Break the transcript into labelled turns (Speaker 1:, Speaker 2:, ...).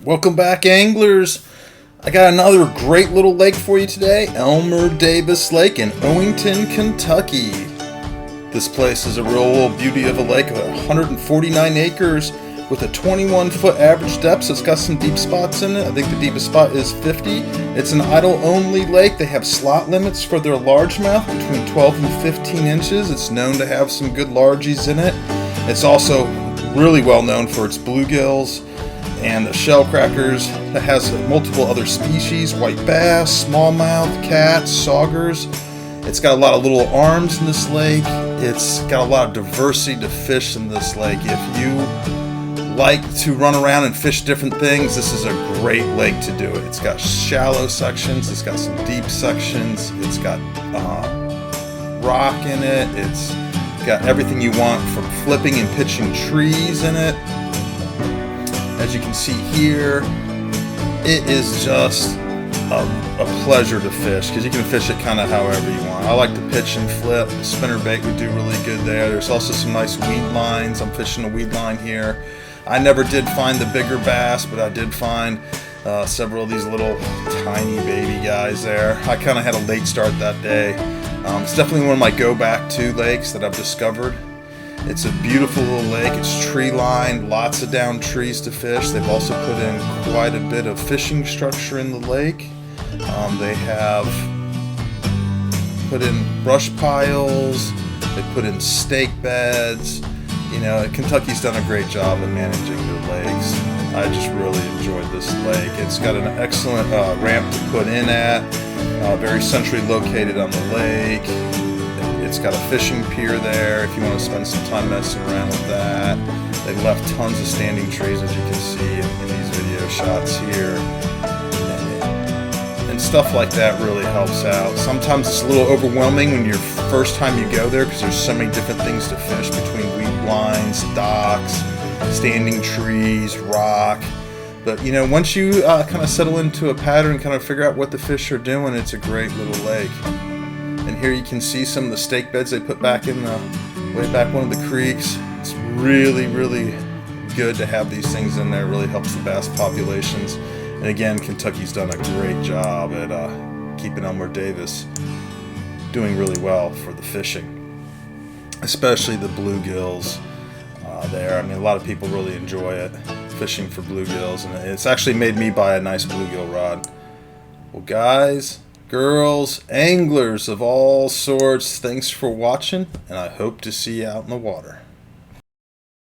Speaker 1: Welcome back, anglers. I got another great little lake for you today, Elmer Davis Lake in Owenton, Kentucky. This place is a real beauty of a lake of 149 acres with a 21-foot average depth, so it's got some deep spots in it. I think the deepest spot is 50. It's an idle-only lake. They have slot limits for their largemouth between 12 and 15 inches. It's known to have some good largies in it. It's also really well known for its bluegills and the shell crackers. That has multiple other species: white bass, smallmouth, cats, saugers. It's got a lot of little arms in this lake. It's got a lot of diversity to fish in this lake. If you like to run around and fish different things, this is a great lake to do it. It's got shallow sections, it's got some deep sections, it's got rock in it, it's got everything you want from flipping and pitching trees in it. As you can see here, it is just a pleasure to fish because you can fish it kind of however you want. I like to pitch and flip. The spinner bait would do really good there. There's also some nice weed lines. I'm fishing a weed line here. I never did find the bigger bass, but I did find several of these little tiny baby guys there. I kind of had a late start that day. It's definitely one of my go-back-to lakes that I've discovered. It's a beautiful little lake. It's tree-lined, lots of down trees to fish. They've also put in quite a bit of fishing structure in the lake. They have put in brush piles. They put in stake beds. You know, Kentucky's done a great job of managing their lakes. I just really enjoyed this lake. It's got an excellent ramp to put in at, very centrally located on the lake. It's got a fishing pier there if you want to spend some time messing around with that. They've left tons of standing trees, as you can see in these video shots here. And stuff like that really helps out. Sometimes it's a little overwhelming when you're first time you go there because there's so many different things to fish between weed blinds, docks, standing trees, rock. But you know, once you kind of settle into a pattern, kind of figure out what the fish are doing, it's a great little lake. And here you can see some of the stake beds they put back in the way back one of the creeks. It's really, really good to have these things in there. It really helps the bass populations. And again, Kentucky's done a great job at keeping Elmer Davis doing really well for the fishing, especially the bluegills there. I mean, a lot of people really enjoy it, fishing for bluegills, and it's actually made me buy a nice bluegill rod. Well, guys, girls, anglers of all sorts, thanks for watching, and I hope to see you out in the water.